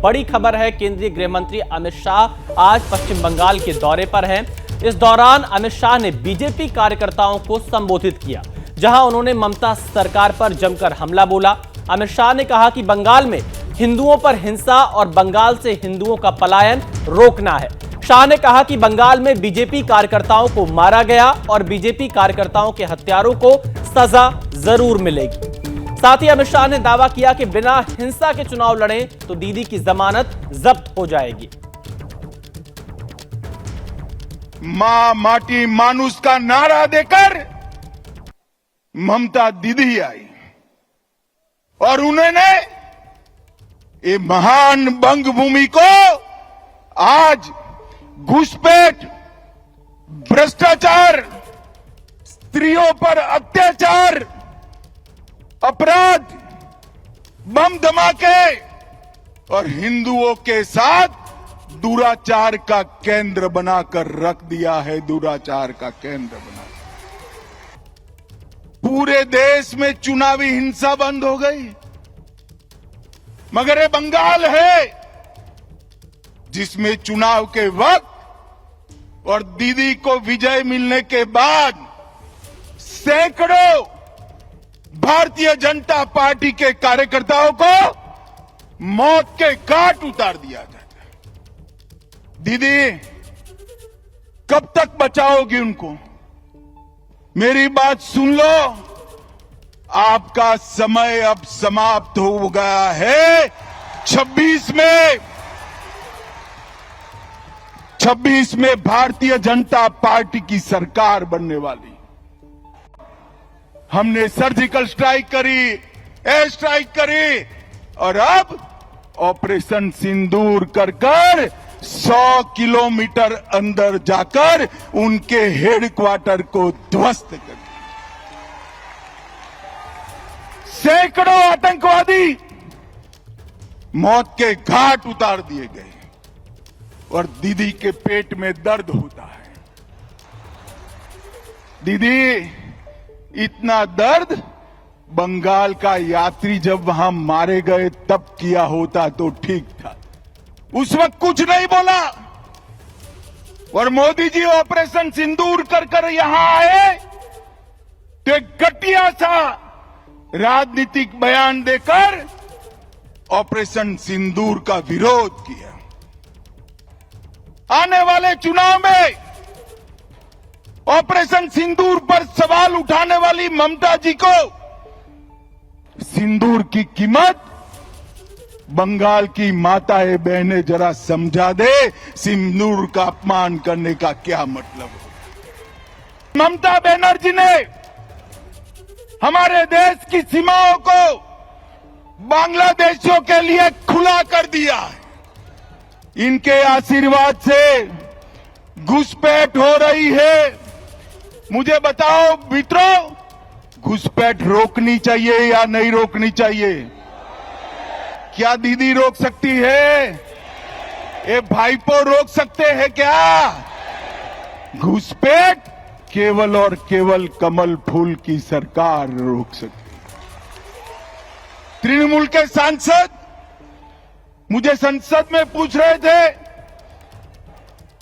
बड़ी खबर है। केंद्रीय गृह मंत्री अमित शाह आज पश्चिम बंगाल के दौरे पर हैं। इस दौरान अमित शाह ने बीजेपी कार्यकर्ताओं को संबोधित किया, जहां उन्होंने ममता सरकार पर जमकर हमला बोला। अमित शाह ने कहा कि बंगाल में हिंदुओं पर हिंसा और बंगाल से हिंदुओं का पलायन रोकना है। शाह ने कहा कि बंगाल में बीजेपी कार्यकर्ताओं को मारा गया और बीजेपी कार्यकर्ताओं के हत्यारों को सजा जरूर मिलेगी। साथ ही अमित शाह ने दावा किया कि बिना हिंसा के चुनाव लड़ें तो दीदी की जमानत जब्त हो जाएगी। मां माटी मानुष का नारा देकर ममता दीदी आई और उन्होंने ये महान बंग भूमि को आज घुसपैठ, भ्रष्टाचार, स्त्रियों पर अत्याचार, अपराध, बम धमाके और हिंदुओं के साथ दुराचार का केंद्र बनाकर रख दिया है। दुराचार का केंद्र बना, पूरे देश में चुनावी हिंसा बंद हो गई, मगर ये बंगाल है जिसमें चुनाव के वक्त और दीदी को विजय मिलने के बाद सैकड़ों भारतीय जनता पार्टी के कार्यकर्ताओं को मौत के घाट उतार दिया जाता है। दीदी कब तक बचाओगी उनको? मेरी बात सुन लो, आपका समय अब समाप्त हो गया है। 26 में भारतीय जनता पार्टी की सरकार बनने वाली। हमने सर्जिकल स्ट्राइक करी, एयर स्ट्राइक करी और अब ऑपरेशन सिंदूर कर 100 किलोमीटर अंदर जाकर उनके हेडक्वार्टर को ध्वस्त कर दिया। सैकड़ों आतंकवादी मौत के घाट उतार दिए गए और दीदी के पेट में दर्द होता है। दीदी, इतना दर्द बंगाल का यात्री जब वहां मारे गए तब किया होता तो ठीक था। उस वक्त कुछ नहीं बोला और मोदी जी ऑपरेशन सिंदूर कर यहां आए तो एक घटिया सा राजनीतिक बयान देकर ऑपरेशन सिंदूर का विरोध किया। आने वाले चुनाव में ऑपरेशन सिंदूर पर सवाल उठाने वाली ममता जी को सिंदूर की कीमत बंगाल की माताएं बहनें जरा समझा दे, सिंदूर का अपमान करने का क्या मतलब है। ममता बनर्जी ने हमारे देश की सीमाओं को बांग्लादेशियों के लिए खुला कर दिया है। इनके आशीर्वाद से घुसपैठ हो रही है। मुझे बताओ मित्रों, घुसपैठ रोकनी चाहिए या नहीं रोकनी चाहिए? क्या दीदी रोक सकती है? ये भाईपो रोक सकते हैं क्या? घुसपैठ केवल और केवल कमल फूल की सरकार रोक सकती है। तृणमूल के सांसद मुझे संसद में पूछ रहे थे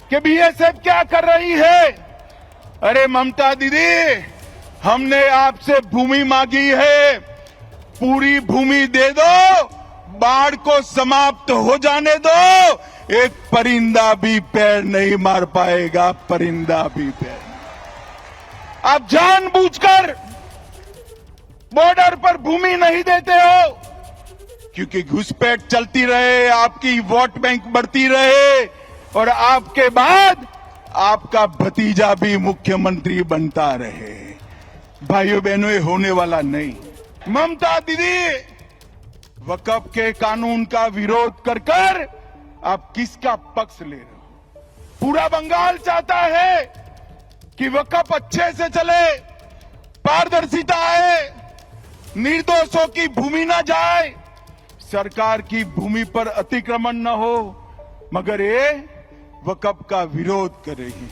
कि बीएसएफ क्या कर रही है। अरे ममता दीदी, हमने आपसे भूमि मांगी है, पूरी भूमि दे दो, बाढ़ को समाप्त हो जाने दो। एक परिंदा भी पैर नहीं मार पाएगा, परिंदा भी पैर। आप जानबूझकर बॉर्डर पर भूमि नहीं देते हो क्योंकि घुसपैठ चलती रहे, आपकी वोट बैंक बढ़ती रहे और आपके बाद आपका भतीजा भी मुख्यमंत्री बनता रहे। भाइयों बहनों, ये होने वाला नहीं। ममता दीदी, वक्फ के कानून का विरोध कर आप किसका पक्ष ले रहे हो? पूरा बंगाल चाहता है कि वक्फ अच्छे से चले, पारदर्शिता आए, निर्दोषों की भूमि न जाए, सरकार की भूमि पर अतिक्रमण न हो, मगर ये वक्फ का विरोध कर रही है।